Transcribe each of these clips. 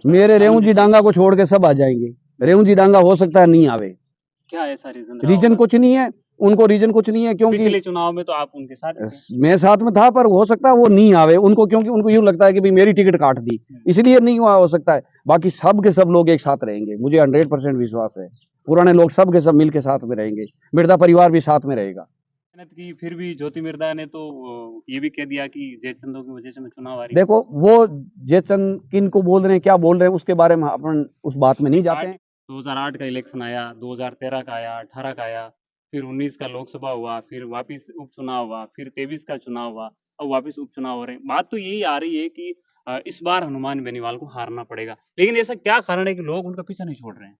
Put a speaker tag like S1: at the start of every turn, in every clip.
S1: मेरे रेवू जी डांगा को छोड़ के सब आ जाएंगे। रेवू जी डांगा हो सकता है नहीं आवे।
S2: क्या ऐसा रीजन
S1: रीजन कुछ नहीं है, उनको रीजन कुछ नहीं है, क्योंकि
S2: पिछले चुनाव में तो आप उनके साथ थे।
S1: मैं साथ में था, पर हो सकता है वो नहीं आवे उनको, क्योंकि उनको यूं लगता है कि भाई मेरी टिकट काट दी, इसलिए नहीं हुआ हो सकता है। बाकी सब के सब लोग एक साथ रहेंगे, मुझे 100% विश्वास है। पुराने लोग सब के सब मिल के साथ में रहेंगे, मिर्जा परिवार भी साथ में रहेगा।
S2: मेहनत की, फिर भी ज्योति मिर्धा ने तो ये भी कह दिया कि जयचंदों की वजह से मैं चुनाव हारी।
S1: देखो वो जयचंद किन को बोल रहे हैं, क्या बोल रहे हैं, उसके बारे में अपन उस बात में नहीं जाते हैं।
S2: 2008 का इलेक्शन आया, 2013 का आया, 18 का आया, फिर 19 का लोकसभा हुआ, फिर वापस उपचुनाव हुआ, फिर 23 का चुनाव हुआ, अब वापस उपचुनाव हो रहे हैं। बात तो यही आ रही है कि इस बार हनुमान बेनीवाल को हारना पड़ेगा। लेकिन ऐसा क्या कारण है कि लोग उनका पीछा नहीं छोड़ रहे हैं?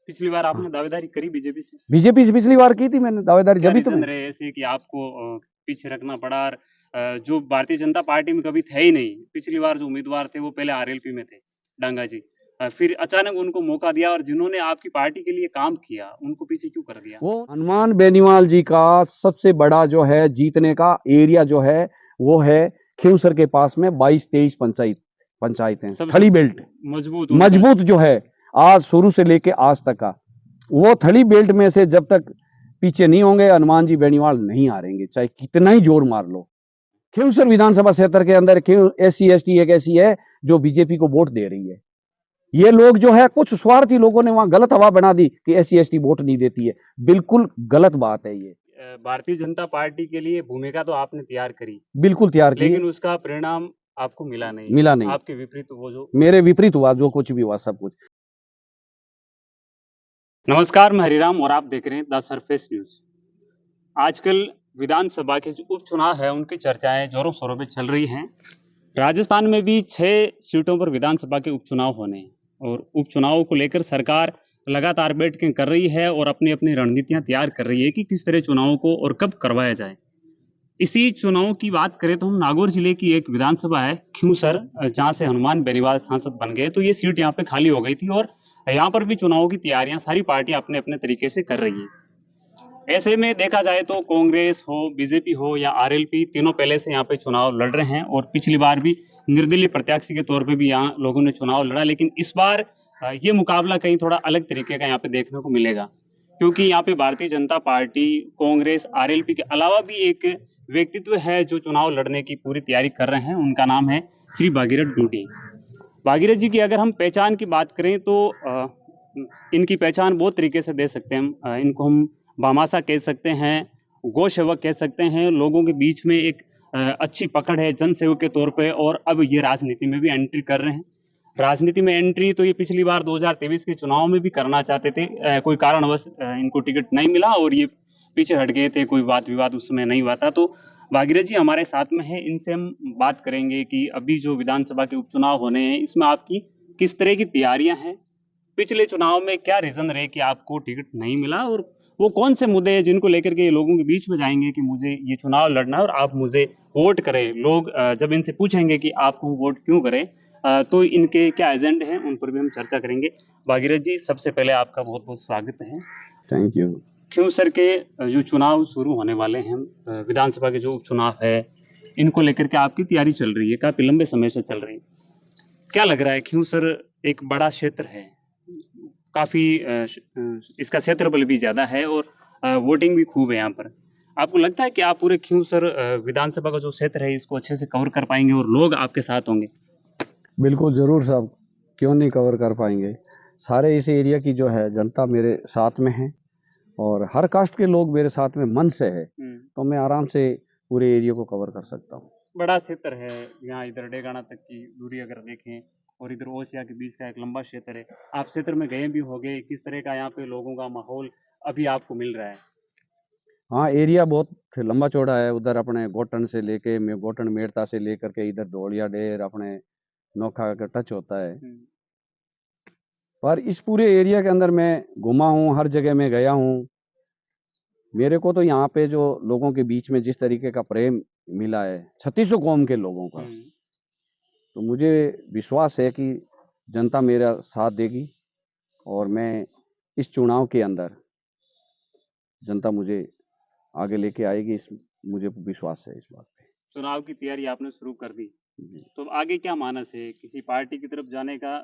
S2: पिछली बार आपने दावेदारी करी बीजेपी से,
S1: बीजेपी से पिछली बार की थी मैंने दावेदारी,
S2: क्या
S1: जब भी तो
S2: रीजन
S1: मैं
S2: रहे ऐसे कि आपको पीछे रखना पड़ा? और जो भारतीय जनता पार्टी में कभी थे ही नहीं, पिछली बार जो उम्मीदवार थे वो पहले आरएलपी में थे, डांगा जी, फिर अचानक उनको मौका दिया और जिन्होंने आपकी पार्टी के लिए काम किया उनको पीछे क्यों कर दिया?
S1: वो हनुमान बेनीवाल जी का सबसे बड़ा जो है जीतने का एरिया जो है, वो है खिवसर के पास में 22-23 पंचायतें,
S2: सबसे
S1: थली बेल्ट
S2: मजबूत
S1: मजबूत जो है, आज शुरू से लेके आज तक का, वो थली बेल्ट में से जब तक पीछे नहीं होंगे हनुमान जी बेनीवाल नहीं हारेंगे, चाहे कितना ही जोर मार लो। खिवसर विधानसभा क्षेत्र के अंदर SC ST एक ऐसी है जो बीजेपी को वोट दे रही है। ये लोग जो है, कुछ स्वार्थी लोगों ने वहां गलत हवा बना दी कि SC ST वोट नहीं देती है, बिल्कुल गलत बात है ये।
S2: भारतीय जनता पार्टी के लिए भूमिका तो आपने तैयार करी,
S1: बिल्कुल तैयार की है,
S2: लेकिन उसका परिणाम आपको मिला नहीं,
S1: मिला नहीं।
S2: आपके विपरीत वो जो
S1: मेरे विपरीत हुआ, जो कुछ भी हुआ सब कुछ।
S2: नमस्कार, मैं हरिराम और आप देख रहे हैं द सरफेस न्यूज। आजकल विधानसभा के जो उपचुनाव है उनकी चर्चाएं जोरों शोरों पे चल रही हैं। राजस्थान में भी 6 सीटों पर विधानसभा के उपचुनाव होने हैं और उपचुनावों को लेकर सरकार लगातार बैठकें कर रही है और अपनी अपनी रणनीतियां तैयार कर रही है कि किस तरह चुनावों को और कब करवाया जाए। इसी चुनाव की बात करें तो हम नागौर जिले की एक विधानसभा है खियूसर, जहां से हनुमान बेनीवाल सांसद बन गए, तो ये सीट यहाँ पे खाली हो गई थी और यहाँ पर भी चुनावों की तैयारियां सारी पार्टियां अपने अपने तरीके से कर रही है। ऐसे में देखा जाए तो कांग्रेस हो, बीजेपी हो या आरएलपी, तीनों पहले से यहाँ पे चुनाव लड़ रहे हैं और पिछली बार भी निर्दलीय प्रत्याशी के तौर पे भी यहाँ लोगों ने चुनाव लड़ा। लेकिन इस बार ये मुकाबला कहीं थोड़ा अलग तरीके का यहाँ पे देखने को मिलेगा, क्योंकि यहाँ पे भारतीय जनता पार्टी, कांग्रेस, आरएलपी के अलावा भी एक व्यक्तित्व है जो चुनाव लड़ने की पूरी तैयारी कर रहे हैं। उनका नाम है श्री भागीरथ डूडी। भागीरथ जी की अगर हम पहचान की बात करें तो इनकी पहचान बहुत तरीके से दे सकते हैं हम। इनको हम भामाशाह कह सकते हैं, गौ सेवक कह सकते हैं, लोगों के बीच में एक अच्छी पकड़ है जन सेवक के तौर पे, और अब ये राजनीति में भी एंट्री कर रहे हैं। राजनीति में एंट्री तो ये पिछली बार 2023 के चुनाव में भी करना चाहते थे, कोई कारणवश इनको टिकट नहीं मिला और ये पीछे हट गए थे, कोई वाद विवाद उस समय नहीं हुआ था। तो भागीरथ जी हमारे साथ में है, इनसे हम बात करेंगे कि अभी जो विधानसभा के उपचुनाव होने हैं इसमें आपकी किस तरह की तैयारियां हैं, पिछले चुनाव में क्या रीजन रहे कि आपको टिकट नहीं मिला, और वो कौन से मुद्दे हैं जिनको लेकर के ये लोगों के बीच में जाएंगे कि मुझे ये चुनाव लड़ना है और आप मुझे वोट करें। लोग जब इनसे पूछेंगे कि आपको वोट क्यों करें, तो इनके क्या एजेंडे हैं उन पर भी हम चर्चा करेंगे। भागीरथ जी, सबसे पहले आपका बहुत बहुत स्वागत है।
S1: Thank you.
S2: क्यों सर के जो चुनाव शुरू होने वाले हैं, विधानसभा के जो उपचुनाव है, इनको लेकर के आपकी तैयारी चल रही है, काफी लंबे समय से चल रही है। क्या लग रहा है, क्यों सर एक बड़ा क्षेत्र है, काफी इसका क्षेत्रफल भी ज्यादा है और वोटिंग भी खूब है यहाँ पर। आपको लगता है कि आप पूरे क्यों सर विधानसभा का जो क्षेत्र है इसको अच्छे से कवर कर पाएंगे और लोग आपके साथ होंगे?
S1: बिल्कुल जरूर साहब, क्यों नहीं कवर कर पाएंगे। सारे इस एरिया की जो है जनता मेरे साथ में है और हर कास्ट के लोग मेरे साथ में मन से है, तो मैं आराम से पूरे एरिया को कवर कर सकता हूँ।
S2: बड़ा क्षेत्र है यहाँ, इधर डेगाना तक की दूरी अगर देखें और इधर ओसिया के बीच का एक लंबा क्षेत्र है। आप क्षेत्र में गए भी होंगे, किस तरह का यहाँ पे लोगों का माहौल अभी आपको मिल रहा है?
S1: हाँ, एरिया बहुत लंबा चौड़ा है, उधर अपने गोटन से लेके गोटन मेड़ता से लेकर के इधर धौलिया डेर अपने नोखा का टच होता है। पर इस पूरे एरिया के अंदर मैं घुमा हूँ, हर जगह में गया हूँ। मेरे को तो यहाँ पे जो लोगों के बीच में जिस तरीके का प्रेम मिला है 3600 कौम के लोगों का, तो मुझे विश्वास है कि जनता मेरा साथ देगी और मैं इस चुनाव के अंदर जनता मुझे आगे लेके आएगी, इस मुझे विश्वास है इस बात पे।
S2: चुनाव की तैयारी आपने शुरू कर दी,
S1: जी।
S2: तो अब आगे क्या मानस है? किसी पार्टी की तरफ जाने का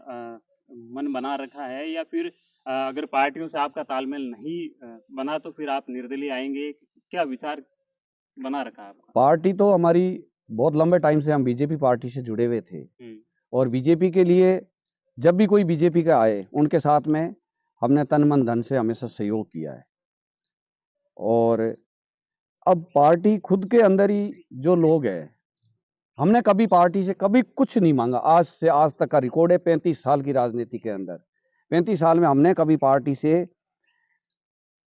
S2: मन बना रखा है, या फिर अगर पार्टियों से आपका तालमेल नहीं बना तो फिर आप निर्दलीय आएँगे? क्या विचार बना रखा है आपका?
S1: पार्टी तो हमारी बहुत लंबे टाइम से हम बीजेपी पार्टी से जुड़े हुए थे
S2: हुँ,
S1: और बीजेपी के लिए जब भी कोई बीजेपी का आए, उनके साथ में हमने तन, मन, धन से हमेशा सहयोग किया है। और अब पार्टी खुद के अंदर ही जो लोग हैं, हमने कभी पार्टी से कभी कुछ नहीं माँगा। आज से आज तक का रिकॉर्ड है 35 साल की राजनीति के अंदर। 35 साल में हमने कभी पार्टी से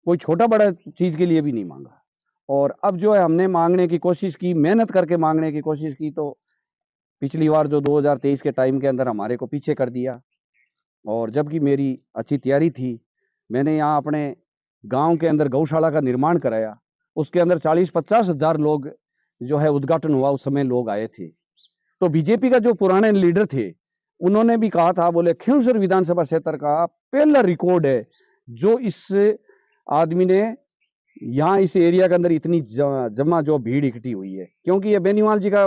S1: कोई छोटा-बड़ा चीज़ के लिए भी नहीं माँगा। और अब जो है हमने माँगने की कोशिश की, मेहनत करके माँगने की कोशिश की, तो पिछली बार जो 2023 के टाइम के अंदर हमारे को पीछे कर दिया। और जबकि मेरी अच्छी तैयारी थी, मैंने यहाँ अपने गाँव के अंदर गौशाला का निर्माण कराया। उसके अंदर 40-50 हज़ार लोग जो है उद्घाटन हुआ, उस समय लोग आए थे। तो बीजेपी का जो पुराने लीडर थे, उन्होंने भी कहा था, बोले खिंवसर विधानसभा क्षेत्र का पहला रिकॉर्ड है, जो इस आदमी ने यहाँ इस एरिया के अंदर इतनी जमा जो भीड़ इकट्ठी हुई है, क्योंकि ये बेनीवाल जी का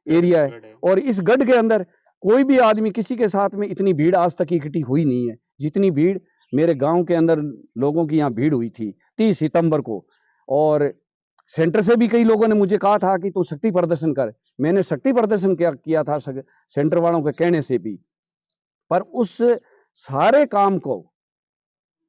S1: एरिया है
S2: गढ़ है।
S1: और इस गढ़ के अंदर कोई भी आदमी किसी के साथ में इतनी भीड़ आज तक इकट्ठी हुई नहीं है, जितनी भीड़ मेरे गांव के अंदर लोगों की यहाँ भीड़ हुई थी 30 सितंबर को। और सेंटर से भी कई लोगों ने मुझे कहा था कि तू शक्ति प्रदर्शन कर। मैंने शक्ति प्रदर्शन किया था सेंटर वालों के कहने से भी, पर उस सारे काम को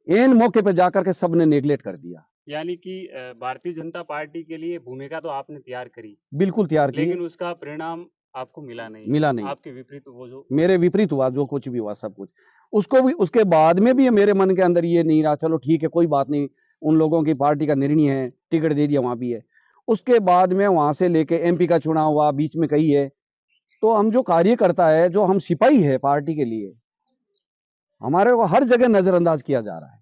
S1: एन मौके पर जाकर के सबने नेग्लेक्ट कर दिया।
S2: यानी कि भारतीय जनता पार्टी के लिए भूमिका तो आपने तैयार करी,
S1: बिल्कुल तैयार किए,
S2: लेकिन उसका परिणाम आपको मिला नहीं।
S1: मिला नहीं।
S2: आपके विपरीत वो जो
S1: मेरे विपरीत हुआ, जो कुछ भी हुआ सब कुछ। उसको भी उसके बाद में भी मेरे मन के अंदर ये नहीं रहा, चलो ठीक है कोई बात नहीं, उन लोगों की पार्टी का निर्णय है, टिकट दे दिया वहाँ भी है। उसके बाद में वहाँ से लेके एमपी का चुनाव हुआ, बीच में कही है। तो हम जो कार्यकर्ता है, जो हम सिपाही है पार्टी के लिए, हमारे को हर जगह नजरअंदाज किया जा रहा है।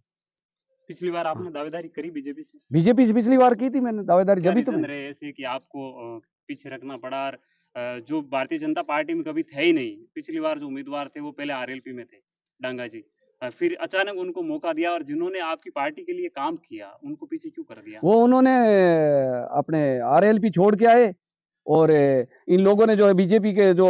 S2: पिछली बार
S1: हाँ,
S2: आपने दावेदारी करी बीजेपी से?
S1: बीजेपी से पिछली बार की थी मैंने दावेदारी,
S2: क्या
S1: जब भी तो
S2: रीजन
S1: मैं
S2: रहे ऐसे कि आपको पीछे रखना पड़ा? और जो भारतीय जनता पार्टी में कभी थे ही नहीं, पिछली बार जो उम्मीदवार थे वो पहले आरएलपी में थे, डांगा जी। फिर अचानक उनको मौका दिया, और जिन्होंने आपकी पार्टी के लिए काम किया उनको पीछे क्यों कर दिया?
S1: वो उन्होंने अपने आरएलपी छोड़ के आए। और इन लोगों ने जो है बीजेपी के जो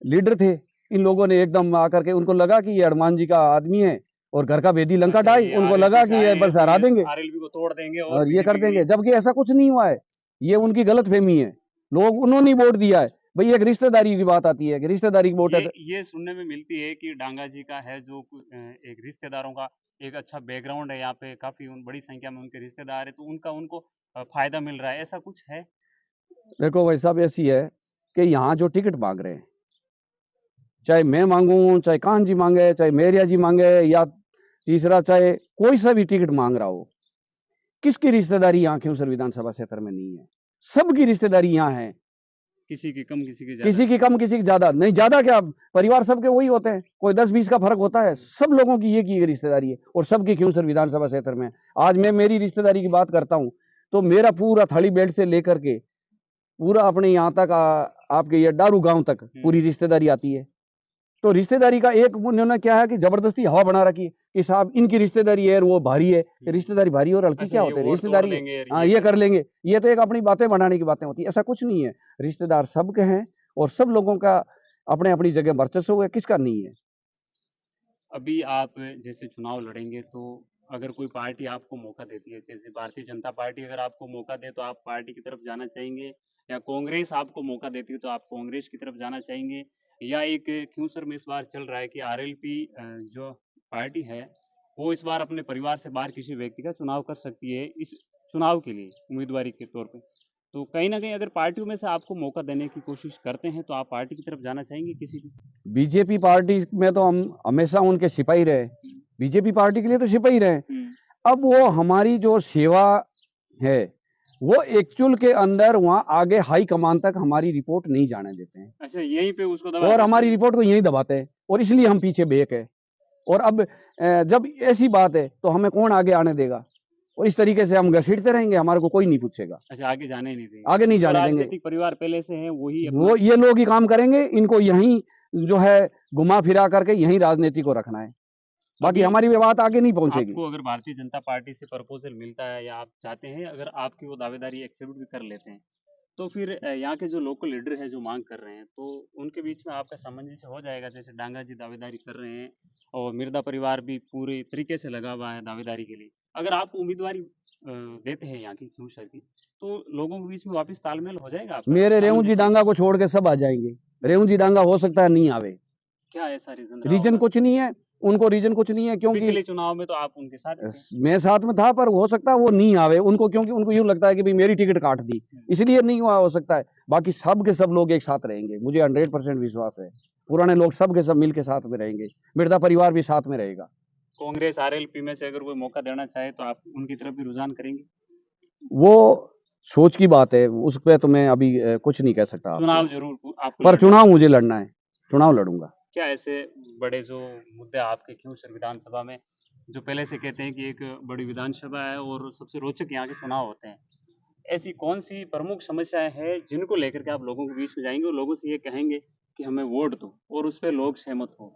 S1: लीडर थे, इन लोगों ने एकदम आकर के उनको लगा कि ये हनुमान जी का आदमी है और घर का भेदी लंका
S2: अच्छा,
S1: ढाई,
S2: ये
S1: उनको
S2: आरएलपी
S1: लगा
S2: से
S1: कि ये
S2: आए हैं
S1: बस
S2: तो
S1: हरा
S2: ये
S1: देंगे
S2: आरएलपी को तोड़ देंगे और
S1: और ये कर
S2: बीजेपी के
S1: देंगे,
S2: लिए।
S1: जबकि ऐसा कुछ नहीं हुआ है। ये उनकी गलतफहमी है, लोग उन्होंने ही वोट दिया है। भाई एक रिश्तेदारी की बात आती है कि रिश्तेदारी की वोट है
S2: ये सुनने में मिलती है कि डांगा जी का है जो एक रिश्तेदारों का एक अच्छा बैकग्राउंड है, यहाँ पे काफी बड़ी संख्या में उनके रिश्तेदार है, तो उनका उनको फायदा मिल रहा है, ऐसा कुछ है?
S1: देखो भाई साहब, ऐसी है कि यहाँ जो टिकट मांग रहे हैं, चाहे मैं मांगू, चाहे कान जी मांगे, चाहे मेरिया जी मांगे, या तीसरा चाहे कोई सा भी टिकट मांग रहा हो, किसकी रिश्तेदारी यहाँ खिंवसर विधानसभा क्षेत्र में नहीं है? सबकी रिश्तेदारी यहाँ है।
S2: किसी की कम किसी की ज्यादा।
S1: किसी की कम किसी की ज्यादा नहीं, ज्यादा क्या, परिवार सबके वही होते हैं, कोई 10-20 का फर्क होता है। सब लोगों की एक ही रिश्तेदारी है और सबकी खिंवसर विधानसभा क्षेत्र में। आज मैं मेरी रिश्तेदारी की बात करता हूँ, तो मेरा पूरा थाली बेल्ट से लेकर के पूरा अपने यहाँ तक आपके ये डारू गांव तक पूरी रिश्तेदारी आती है। तो रिश्तेदारी का एक उन्होंने क्या है कि जबरदस्ती हवा बना रखी कि साहब इनकी रिश्तेदारी है और वो भारी है। रिश्तेदारी भारी और हल्की
S2: अच्छा,
S1: क्या
S2: ये
S1: होते हैं?
S2: वोट तोड़
S1: रिश्तेदारी है,
S2: देंगे और
S1: हाँ
S2: ये
S1: ये
S2: कर
S1: कर लेंगे, ये तो एक अपनी बातें बनाने की बातें होती है। ऐसा कुछ नहीं है, रिश्तेदार सबके हैं और सब लोगों का अपने अपनी जगह वर्चस्व है, किसका नहीं है।
S2: अभी आप जैसे चुनाव लड़ेंगे, तो अगर कोई पार्टी आपको मौका देती है, जैसे भारतीय जनता पार्टी अगर आपको मौका दे, तो आप पार्टी की तरफ जाना चाहेंगे? या कांग्रेस आपको मौका देती है तो आप कांग्रेस की तरफ जाना चाहेंगे? या एक क्यों में इस बार चल रहा है कि आरएलपी जो पार्टी है वो इस बार अपने परिवार से बाहर किसी व्यक्ति का चुनाव कर सकती है इस चुनाव के लिए उम्मीदवारी के तौर पे? तो कहीं ना कहीं अगर पार्टियों में से आपको मौका देने की कोशिश करते हैं, तो आप पार्टी की तरफ जाना चाहेंगे किसी की?
S1: बीजेपी पार्टी में तो हम हमेशा उनके सिपाही रहे, बीजेपी पार्टी के लिए तो सिपाही रहे। अब वो हमारी जो सेवा है, वो एक्चुअल के अंदर वहाँ आगे हाई कमान तक हमारी रिपोर्ट नहीं जाने देते हैं
S2: अच्छा, यहीं पे उसको दबा
S1: और
S2: देते
S1: हमारी
S2: हैं।
S1: रिपोर्ट को यहीं दबाते हैं और इसलिए हम पीछे बेक है। और अब जब ऐसी बात है तो हमें कौन आगे आने देगा? और इस तरीके से हम घसीटते रहेंगे, हमारे को कोई नहीं पूछेगा,
S2: अच्छा, आगे जाने ही नहीं देंगे।
S1: आगे नहीं
S2: जो
S1: जाने देंगे।
S2: राजनीतिक परिवार पहले से हैं वही अपना।
S1: वो ये लोग ही काम करेंगे, इनको यहीं जो है घुमा फिरा करके यहीं राजनीति को रखना है, बाकी
S2: अभी
S1: हमारी ये बात आगे नहीं पहुंचेगी।
S2: आपको अगर भारतीय जनता पार्टी से प्रपोजल मिलता है, या आप चाहते हैं, अगर आपकी वो दावेदारी एक्सेप्ट भी कर लेते हैं, तो फिर यहाँ के जो लोकल लीडर है जो मांग कर रहे हैं, तो उनके बीच में आपका सामंजस्य हो जाएगा? जैसे डांगा जी दावेदारी कर रहे हैं और मिर्दा परिवार भी पूरे तरीके से लगा हुआ है दावेदारी के लिए। अगर आप उम्मीदवारी देते हैं यहाँ की खियूसर की, तो लोगों के बीच में वापस तालमेल हो जाएगा आपका
S1: मेरे रेवू जी
S2: सामंजस्य?
S1: डांगा को छोड़ के सब आ जाएंगे। रेवू जी डांगा हो सकता है नहीं आवे,
S2: क्या ऐसा रीजन रहा
S1: रीजन
S2: होगा?
S1: कुछ नहीं है, उनको रीजन कुछ नहीं है, क्योंकि
S2: पिछले चुनाव में तो आप उनके साथ थे।
S1: मैं साथ में था, पर हो सकता है वो नहीं आवे उनको, क्योंकि उनको यूं लगता है कि भाई मेरी टिकट काट दी, इसलिए नहीं हुआ हो सकता है। बाकी सब के सब लोग एक साथ रहेंगे, मुझे 100% विश्वास है। पुराने लोग सब के सब मिल के साथ में रहेंगे, मिर्जा परिवार भी साथ में रहेगा।
S2: कांग्रेस आरएलपी में से अगर कोई मौका देना चाहे तो आप उनकी तरफ भी रुझान करेंगे?
S1: वो सोच की बात है, उस पर तो मैं अभी कुछ नहीं कह सकता
S2: चुनाव
S1: आपको,
S2: जरूर आपको
S1: पर
S2: लड़ना
S1: चुनाव
S2: है।
S1: मुझे लड़ना है, चुनाव लड़ूंगा।
S2: क्या ऐसे बड़े जो मुद्दे आपके खियूसर विधानसभा में, जो पहले से कहते हैं कि एक बड़ी विधानसभा है और सबसे रोचक यहाँ के चुनाव होते हैं, ऐसी कौन सी प्रमुख समस्याएं हैं जिनको लेकर के आप लोगों के बीच में जाएंगे और लोगों से ये कहेंगे कि हमें वोट दो और उस पर लोग सहमत हो?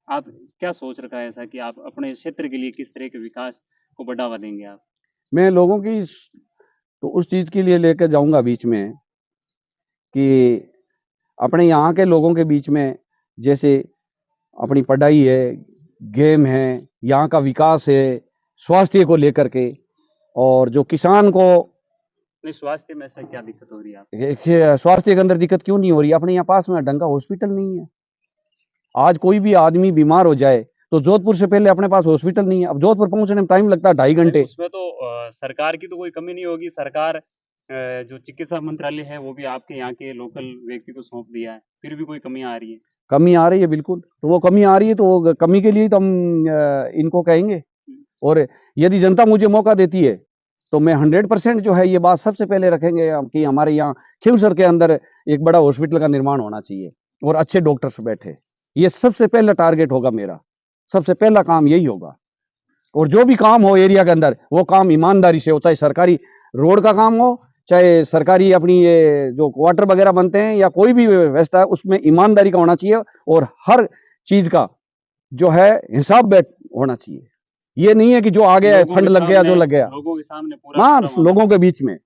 S2: आप क्या सोच रखा है ऐसा कि आप अपने क्षेत्र के लिए किस तरह के विकास को बढ़ावा देंगे आप?
S1: मैं लोगों की तो उस चीज के लिए लेकर जाऊंगा बीच में कि अपने यहाँ के लोगों के बीच में, जैसे अपनी पढ़ाई है, गेम है, यहाँ का विकास है, स्वास्थ्य को लेकर के, और जो किसान को
S2: नहीं, स्वास्थ्य में ऐसा क्या दिक्कत हो रही है आप?
S1: स्वास्थ्य के अंदर दिक्कत क्यों नहीं हो रही? अपने यहाँ पास में ढंग का हॉस्पिटल नहीं है। आज कोई भी आदमी बीमार हो जाए तो जोधपुर से पहले अपने पास हॉस्पिटल नहीं है, अब जोधपुर पहुंचने में टाइम लगता है 2.5 घंटे।
S2: उसमें तो सरकार की तो कोई कमी नहीं होगी। सरकार जो चिकित्सा मंत्रालय है वो भी आपके यहाँ के लोकल व्यक्ति को सौंप दिया है, फिर भी कोई कमी आ रही है।
S1: कमी आ रही है, बिल्कुल। तो वो कमी आ रही है, तो वो कमी के लिए तो हम इनको कहेंगे। और यदि जनता मुझे मौका देती है तो मैं 100% जो है ये बात सबसे पहले रखेंगे कि हमारे यहाँ खिवसर के अंदर एक बड़ा हॉस्पिटल का निर्माण होना चाहिए और अच्छे डॉक्टर्स बैठे। ये सबसे पहला टारगेट होगा मेरा, सबसे पहला काम यही होगा। और जो भी काम हो एरिया के अंदर, वो काम ईमानदारी से हो, चाहे सरकारी रोड का काम हो, चाहे सरकारी अपनी ये जो क्वार्टर वगैरह बनते हैं या कोई भी व्यवस्था है, उसमें ईमानदारी का होना चाहिए और हर चीज का जो है हिसाब बैठ होना चाहिए। ये नहीं है कि जो आ गया फंड लग गया जो लग गया,
S2: लोगों के सामने पूरा
S1: हाँ, लोगों के बीच में।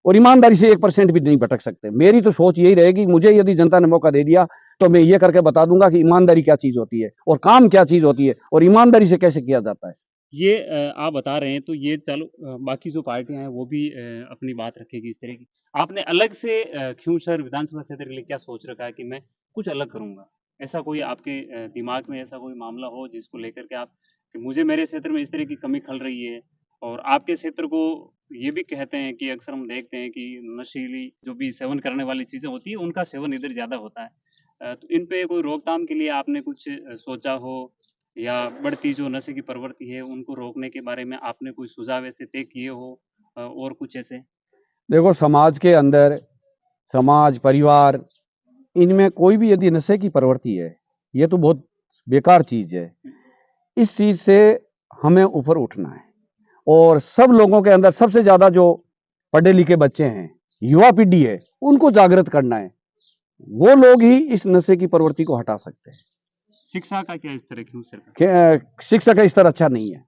S1: और ईमानदारी से 1% भी नहीं भटक सकते। मेरी तो सोच यही रहेगी, मुझे यदि जनता ने मौका दे दिया तो मैं ये करके बता दूंगा कि ईमानदारी क्या चीज होती है और काम क्या चीज होती है और ईमानदारी से कैसे किया जाता है।
S2: ये आप बता रहे हैं तो ये चलो, बाकी जो पार्टियां हैं वो भी अपनी बात रखेगी इस तरह की। आपने अलग से खियूसर विधानसभा क्षेत्र के लिए क्या सोच रखा है कि मैं कुछ अलग करूंगा? ऐसा कोई आपके दिमाग में ऐसा कोई मामला हो जिसको लेकर के आप कि मुझे मेरे क्षेत्र में इस तरह की कमी खल रही है, और आपके क्षेत्र को ये भी कहते हैं कि अक्सर हम देखते हैं कि नशीली जो भी सेवन करने वाली चीजें होती है उनका सेवन इधर ज्यादा होता है। तो इन पे कोई रोकथाम के लिए आपने कुछ सोचा हो, या बढ़ती जो नशे की प्रवृत्ति है उनको रोकने के बारे में आपने कोई सुझाव ऐसे तय किए हो, और कुछ ऐसे?
S1: देखो, समाज के अंदर, समाज परिवार, इनमें कोई भी यदि नशे की प्रवृत्ति है, ये तो बहुत बेकार चीज है। इस चीज से हमें ऊपर उठना है और सब लोगों के अंदर, सबसे ज्यादा जो पढ़े लिखे बच्चे हैं, युवा पीढ़ी है, उनको जागृत करना है। वो लोग ही इस नशे की प्रवृत्ति को हटा सकते हैं।
S2: शिक्षा का क्या स्तर है खियूसर का?
S1: शिक्षा का स्तर अच्छा नहीं है,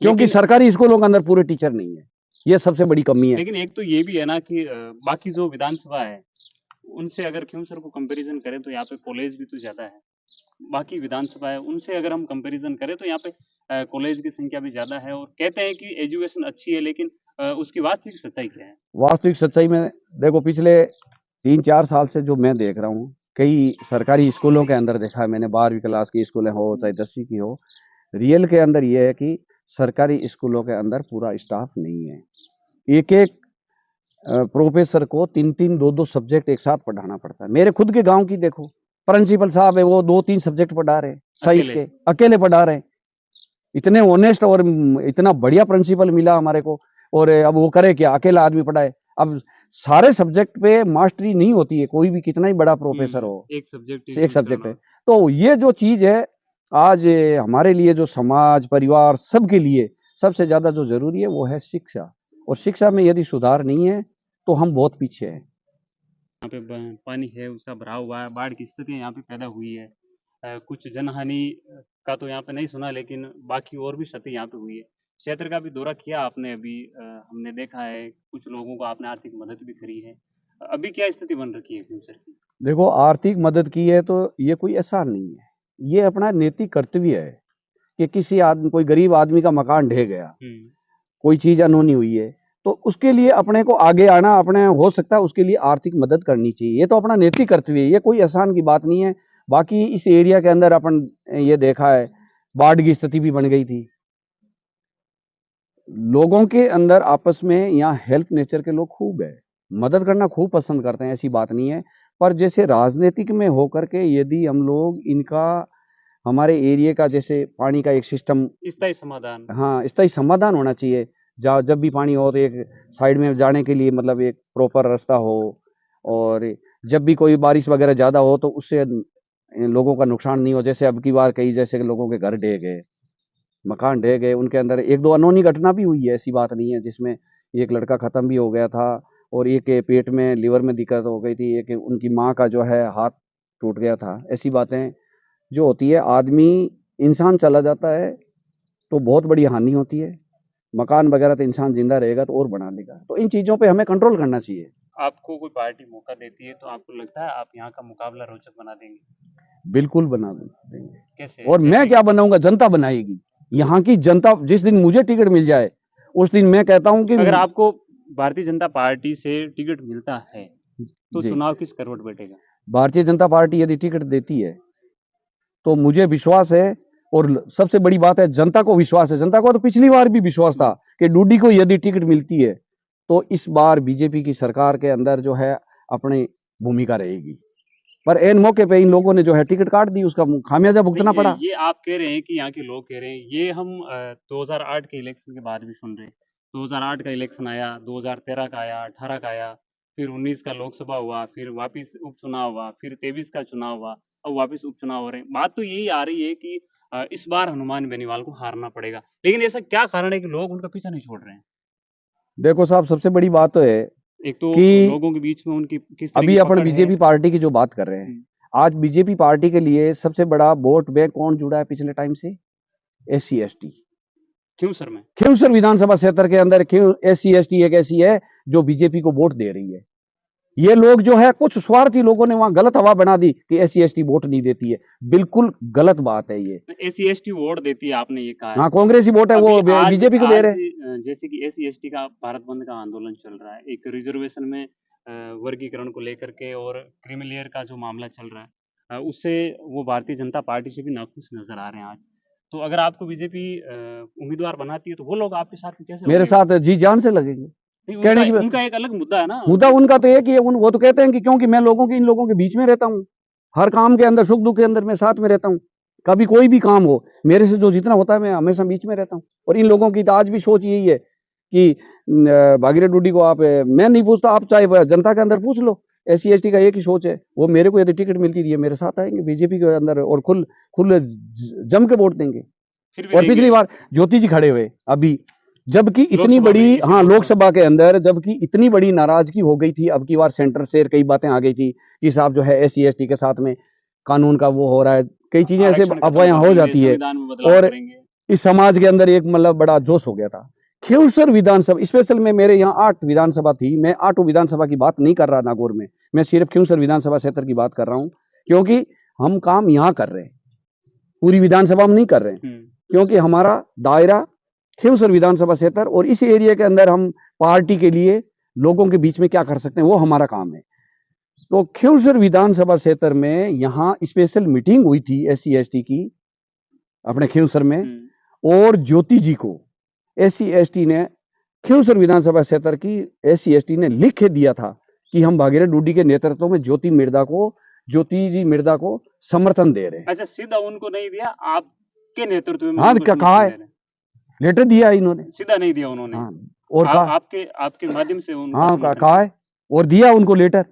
S1: क्योंकि
S2: लेकिन
S1: सरकारी स्कूलों के अंदर पूरे टीचर नहीं है। ये सबसे बड़ी कमी है।
S2: लेकिन एक तो ये भी है ना कि बाकी जो विधानसभा है उनसे अगर खियूसर को कंपैरिजन करें तो यहाँ पे कॉलेज भी तो ज्यादा है। बाकी विधानसभा है उनसे अगर हम कंपैरिजन करें तो यहाँ पे कॉलेज की संख्या भी ज्यादा है, और कहते हैं कि एजुकेशन अच्छी है, लेकिन उसकी वास्तविक सच्चाई क्या है?
S1: वास्तविक सच्चाई में देखो, पिछले 3-4 साल से जो मैं देख रहा हूँ, कई सरकारी स्कूलों के अंदर देखा है मैंने, 12वीं क्लास की स्कूलें हो चाहे 10वीं की हो, रियल के अंदर ये है कि सरकारी स्कूलों के अंदर पूरा स्टाफ नहीं है। एक एक प्रोफेसर को 3-3 2-2 सब्जेक्ट एक साथ पढ़ाना पड़ता है। मेरे खुद के गांव की देखो, प्रिंसिपल साहब है, वो 2-3 सब्जेक्ट पढ़ा रहे हैं, साइंस के अकेले पढ़ा रहे हैं। इतने ऑनेस्ट और इतना बढ़िया प्रिंसिपल मिला हमारे को, और अब वो करे क्या, अकेला आदमी पढ़ाए। अब सारे सब्जेक्ट पे मास्टरी नहीं होती है, कोई भी कितना ही बड़ा प्रोफेसर हो,
S2: एक सब्जेक्ट
S1: है। तो ये जो चीज है आज हमारे लिए, जो समाज परिवार सबके लिए सबसे ज्यादा जो जरूरी है वो है शिक्षा। और शिक्षा में यदि सुधार नहीं है तो हम बहुत पीछे हैं।
S2: यहाँ पे पानी है उसका भराव हुआ है, बाढ़ की स्थितियाँ यहाँ पे पैदा हुई है। कुछ जनहानि का तो यहाँ पे नहीं सुना, लेकिन बाकी और भी क्षति यहाँ पे हुई है। क्षेत्र का भी दौरा किया आपने अभी, हमने देखा है कुछ लोगों को आपने आर्थिक मदद भी करी है। अभी क्या स्थिति बन रखी है फ्यूचर की?
S1: देखो, आर्थिक मदद की है तो ये कोई एहसान नहीं है, ये अपना नैतिक कर्तव्य है कि किसी आदमी, कोई गरीब आदमी का मकान ढह गया, कोई चीज अनहोनी हुई है, तो उसके लिए अपने को आगे आना, अपने हो सकता है उसके लिए आर्थिक मदद करनी चाहिए, ये तो अपना नैतिक कर्तव्य है, ये कोई एहसान की बात नहीं है। बाकी इस एरिया के अंदर अपन ये देखा है, बाढ़ की स्थिति भी बन गई थी। लोगों के अंदर आपस में यहाँ हेल्प नेचर के लोग खूब है, मदद करना खूब पसंद करते हैं, ऐसी बात नहीं है। पर जैसे राजनीतिक में होकर के यदि हम लोग इनका, हमारे एरिया का जैसे पानी का एक सिस्टम,
S2: स्थायी समाधान,
S1: हाँ स्थायी समाधान होना चाहिए। जब भी पानी हो तो एक साइड में जाने के लिए मतलब एक प्रॉपर रास्ता हो, और जब भी कोई बारिश वगैरह ज़्यादा हो तो उससे लोगों का नुकसान नहीं हो। जैसे अब की बार कई जैसे कि लोगों के घर ढह गए, मकान ढह गए, उनके अंदर एक दो अनहोनी घटना भी हुई है, ऐसी बात नहीं है, जिसमें एक लड़का ख़त्म भी हो गया था और एक के पेट में लीवर में दिक्कत हो गई थी, एक उनकी माँ का जो है हाथ टूट गया था। ऐसी बातें जो होती है, आदमी इंसान चला जाता है तो बहुत बड़ी हानि होती है। मकान वगैरह तो इंसान जिंदा रहेगा तो और बना लेगा, तो इन चीज़ों पे हमें कंट्रोल करना चाहिए।
S2: आपको कोई पार्टी मौका देती है तो आपको लगता है आप यहाँ का मुकाबला रोचक बना देंगे?
S1: बिल्कुल बना देंगे।
S2: कैसे?
S1: और मैं क्या बनाऊंगा, जनता बनाएगी। यहाँ की जनता, जिस दिन मुझे टिकट मिल जाए उस दिन मैं कहता हूँ कि
S2: अगर आपको भारतीय जनता पार्टी से टिकट मिलता है तो
S1: जी,
S2: चुनाव किस करवट बैठेगा?
S1: भारतीय जनता पार्टी यदि टिकट देती है तो मुझे विश्वास है, और सबसे बड़ी बात है जनता को विश्वास है। जनता को तो पिछली बार भी विश्वास था कि डूडी को यदि टिकट मिलती है तो इस बार बीजेपी की सरकार के अंदर जो है अपनी भूमिका रहेगी। पर एन मौके पे इन लोगों ने जो है टिकट काट दी, उसका खामियाजा भुगतना पड़ा।
S2: ये आप कह रहे हैं कि यहाँ के लोग कह रहे हैं, ये हम 2008 के इलेक्शन के बाद भी सुन रहे हैं। 2008 का इलेक्शन आया, 2013 का आया, 18 का आया, फिर 19 का लोकसभा हुआ, फिर वापस उपचुनाव हुआ, फिर 23 का चुनाव हुआ, अब वापस उपचुनाव हो रहे हैं। बात तो यही आ रही है कि इस बार हनुमान बेनीवाल को हारना पड़ेगा, लेकिन ऐसा क्या कारण है कि लोग उनका पीछा नहीं छोड़ रहे हैं?
S1: देखो साहब, सबसे बड़ी बात तो है
S2: एक तो
S1: कि
S2: लोगों के बीच में उनकी किस तरह की
S1: अभी अपन
S2: पकड़ है।
S1: बीजेपी पार्टी की जो बात कर रहे हैं, आज बीजेपी पार्टी के लिए सबसे बड़ा वोट बैंक कौन जुड़ा है पिछले टाइम से? SC ST।
S2: क्यों सर? में
S1: क्यों सर? विधानसभा क्षेत्र के अंदर क्यों SC ST एक ऐसी है जो बीजेपी को वोट दे रही है। ये लोग जो है, कुछ स्वार्थी लोगों ने वहां गलत हवा बना दी कि SC ST वोट नहीं देती है। बिल्कुल गलत बात है ये।
S2: SC ST वोट देती है, आपने ये कहा है।
S1: हाँ, कांग्रेसी वोट है, वो
S2: अभी आज
S1: बीजेपी को दे
S2: आज
S1: रहे हैं।
S2: जैसे कि SC ST का भारत बंद का आंदोलन चल रहा है, एक रिजर्वेशन में वर्गीकरण को लेकर के, और क्रीमी लेयर का जो मामला चल रहा है, उससे वो भारतीय जनता पार्टी से भी नाखुश नजर आ रहे हैं आज। तो अगर आपको बीजेपी उम्मीदवार बनाती है तो वो लोग आपके साथ में कैसे
S1: मेरे
S2: लगेंगे?
S1: साथ जी जान से लगेंगे।
S2: नहीं,
S1: कहने की
S2: उनका एक अलग मुद्दा है ना।
S1: मुद्दा उनका तो एक ही है, वो तो कहते हैं कि क्योंकि मैं इन लोगों के बीच में रहता हूँ, हर काम के अंदर, सुख दुख के अंदर मैं साथ में रहता हूँ। कभी कोई भी काम हो, मेरे से जो जितना होता है मैं हमेशा बीच में रहता हूँ। और इन लोगों की तो आज भी सोच यही है कि भागीरथ डूडी को आप, मैं नहीं पूछता, आप चाहे जनता के अंदर पूछ लो, SC ST का एक ही सोच है। वो मेरे को यदि टिकट मिलती है मेरे साथ आएंगे बीजेपी के अंदर और खुल जम के वोट देंगे।
S2: फिर भी
S1: और
S2: देंगे।
S1: पिछली बार ज्योति जी खड़े हुए अभी, जबकि इतनी
S2: लोकसभा में,
S1: बड़ी,
S2: इसी
S1: हाँ
S2: लोकसभा
S1: लोकसभा के अंदर, जबकि इतनी बड़ी नाराजगी हो गई थी, अब की बार सेंटर से कई बातें आ गई थी कि साहब जो है SC ST के साथ में कानून का वो हो रहा है, कई चीजें ऐसे
S2: आरक्षण खत्म
S1: अफवाहें हो
S2: करेंगे,
S1: जाती है,
S2: संविधान में बदलाव
S1: और
S2: करेंगे।
S1: इस समाज के अंदर एक मतलब बड़ा जोश हो गया था। खिवसर विधानसभा स्पेशल में, मेरे यहाँ 8 विधानसभा थी, मैं 8 विधानसभा की बात नहीं कर रहा नागौर में, मैं सिर्फ खिवसर विधानसभा क्षेत्र की बात कर रहा हूँ, क्योंकि हम काम यहाँ कर रहे हैं, पूरी विधानसभा में नहीं कर रहे हैं, क्योंकि हमारा दायरा खिवसर विधानसभा क्षेत्र, और इस एरिया के अंदर हम पार्टी के लिए लोगों के बीच में क्या कर सकते हैं वो हमारा काम है। तो खिवसर विधानसभा क्षेत्र में यहाँ स्पेशल मीटिंग हुई थी SC ST की अपने खिवसर में, और ज्योति जी को SC ST ने, खिवसर विधानसभा क्षेत्र की SC ST ने लिख के दिया था कि हम भागीरथ डूडी के नेतृत्व में ज्योति जी मिर्दा को समर्थन दे रहे हैं।
S2: अच्छा, सीधा उनको नहीं दिया, आपके नेतृत्व में
S1: हाँ,
S2: उनको
S1: क्या
S2: समर्थन
S1: कहा
S2: दे
S1: है,
S2: रहे हैं?
S1: लेटर दिया है इन्होंने।
S2: सीधा नहीं दिया उन्होंने।
S1: हाँ, और कहा,
S2: आपके माध्यम से उनका
S1: हाँ
S2: समर्थन
S1: कहा है, और दिया उनको लेटर,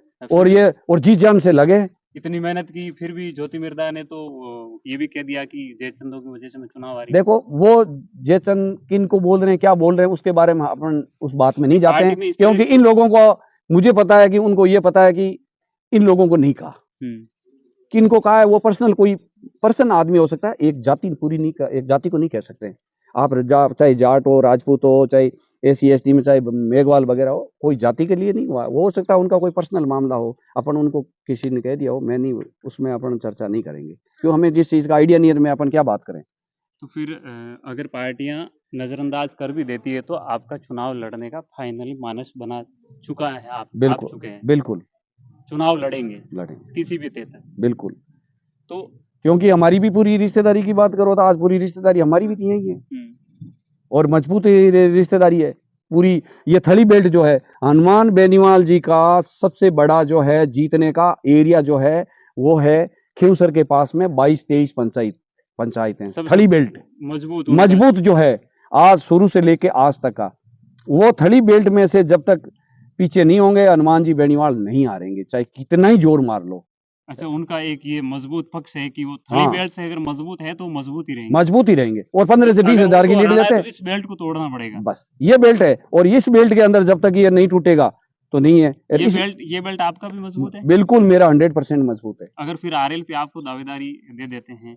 S1: और जी जान से लगे।
S2: इतनी मेहनत की, फिर भी ज्योति मिर्दा ने तो ये भी कह दिया कि जयचंदों की वजह से मैं चुनाव हारी।
S1: देखो, वो जयचंद किन को बोल रहे हैं, क्या बोल रहे हैं, उसके बारे में अपन उस बात में नहीं जाते हैं, क्योंकि इन लोगों को, मुझे पता है कि उनको ये पता है कि इन लोगों को नहीं कहा, किनको कहा है, वो पर्सनल कोई पर्सन आदमी हो सकता है, एक जाति पूरी नहीं, एक जाति को नहीं कह सकते। आप चाहे जाट हो, राजपूत हो, चाहे SC ST में, चाहे मेघवाल वगैरह हो, कोई जाति के लिए नहीं हुआ। वो हो सकता है उनका कोई पर्सनल मामला हो, अपन उनको किसी ने कह दिया हो, मैं नहीं, उसमें अपन चर्चा नहीं करेंगे, क्यों, हमें जिस चीज़ का आइडिया नहीं है में अपन क्या बात करें।
S2: तो फिर अगर पार्टियां नजरअंदाज कर भी देती है तो आपका चुनाव लड़ने का फाइनली मानस बना चुका है, आप
S1: बिल्कुल
S2: चुके हैं,
S1: बिल्कुल
S2: चुनाव लड़ेंगे
S1: लड़ेंगे,
S2: किसी भी तय।
S1: बिल्कुल,
S2: तो
S1: क्योंकि हमारी भी पूरी रिश्तेदारी की बात करो तो आज पूरी रिश्तेदारी हमारी भी यही है, और मजबूत रिश्तेदारी है पूरी। ये थली बेल्ट जो है, हनुमान बेनीवाल जी का सबसे बड़ा जो है जीतने का एरिया जो है, वो है खिवसर के पास में 22-23 पंचायतें, थली बेल्ट मजबूत जो है, आज शुरू से लेके आज तक का, वो थली बेल्ट में से जब तक पीछे नहीं होंगे हनुमान जी बेनीवाल नहीं हारेंगे, चाहे कितना ही जोर मार लो।
S2: अच्छा, उनका एक ये मजबूत पक्ष है कि वो थली बेल्ट से अगर मजबूत है तो मजबूत ही रहेंगे,
S1: और 15 से 20 हजार की लीड लेते हैं,
S2: तो इस बेल्ट को तोड़ना पड़ेगा,
S1: बस ये बेल्ट है। और इस बेल्ट के अंदर जब तक ये नहीं टूटेगा तो नहीं है।
S2: ये बेल्ट आपका भी मजबूत है?
S1: बिल्कुल, मेरा 100% मजबूत है।
S2: अगर फिर RLP आपको दावेदारी दे देते हैं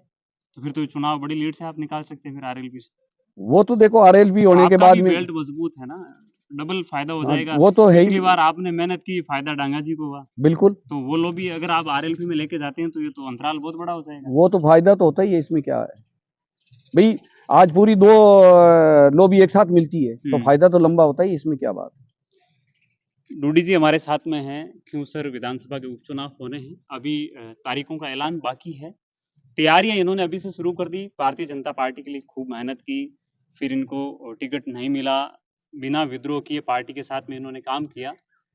S2: तो फिर तो चुनाव बड़ी लीड से आप निकाल सकते हैं फिर RLP से।
S1: वो तो देखो RLP होने के बाद में
S2: बेल्ट मजबूत है ना, डबल फायदा हो जाएगा।
S1: वो तो है ही,
S2: पिछली बार आपने मेहनत की, फायदा डांगा जी को हुआ,
S1: बिल्कुल,
S2: तो वो लोभी अगर आप RLP में लेके जाते हैं तो ये तो अंतराल बहुत बड़ा हो जाएगा।
S1: वो तो फायदा तो होता ही है, इसमें क्या है भाई, आज पूरी दो लॉबी एक साथ मिलती है तो फायदा तो लंबा होता ही, इसमें क्या बात।
S2: डूडी जी हमारे साथ में हैं, खिवसर विधानसभा के उपचुनाव होने हैं, अभी तारीखों का ऐलान बाकी है। तैयारियां इन्होंने अभी से शुरू कर दी, भारतीय जनता पार्टी के लिए खूब मेहनत की, फिर इनको टिकट नहीं मिला, बिना विद्रोह किए पार्टी के साथ में इन्होंने काम किया।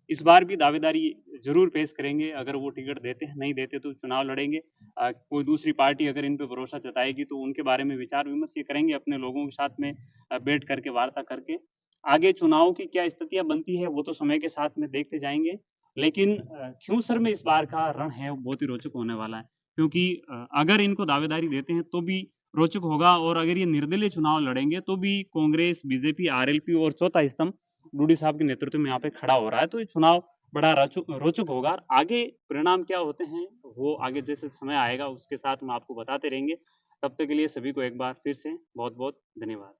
S2: इस बार भी दावेदारी जरूर पेश करेंगे, अगर वो टिकट देते हैं, नहीं देते तो चुनाव लड़ेंगे। कोई दूसरी पार्टी अगर इन पे भरोसा जताएगी तो उनके बारे में विचार विमर्श ये करेंगे, अपने लोगों के साथ में बैठ करके वार्ता करके। आगे चुनाव की क्या स्थितियां बनती है वो तो समय के साथ में देखते जाएंगे, लेकिन खिवसर में इस बार का रण है वो बहुत ही रोचक होने वाला है, क्योंकि अगर इनको दावेदारी देते हैं तो भी रोचक होगा, और अगर ये निर्दलीय चुनाव लड़ेंगे तो भी कांग्रेस, बीजेपी, RLP और चौथा स्तंभ डूडी साहब के नेतृत्व में यहाँ पे खड़ा हो रहा है, तो ये चुनाव बड़ा रोचक होगा। आगे परिणाम क्या होते हैं वो आगे जैसे समय आएगा उसके साथ हम आपको बताते रहेंगे। तब तक के लिए सभी को एक बार फिर से बहुत बहुत धन्यवाद।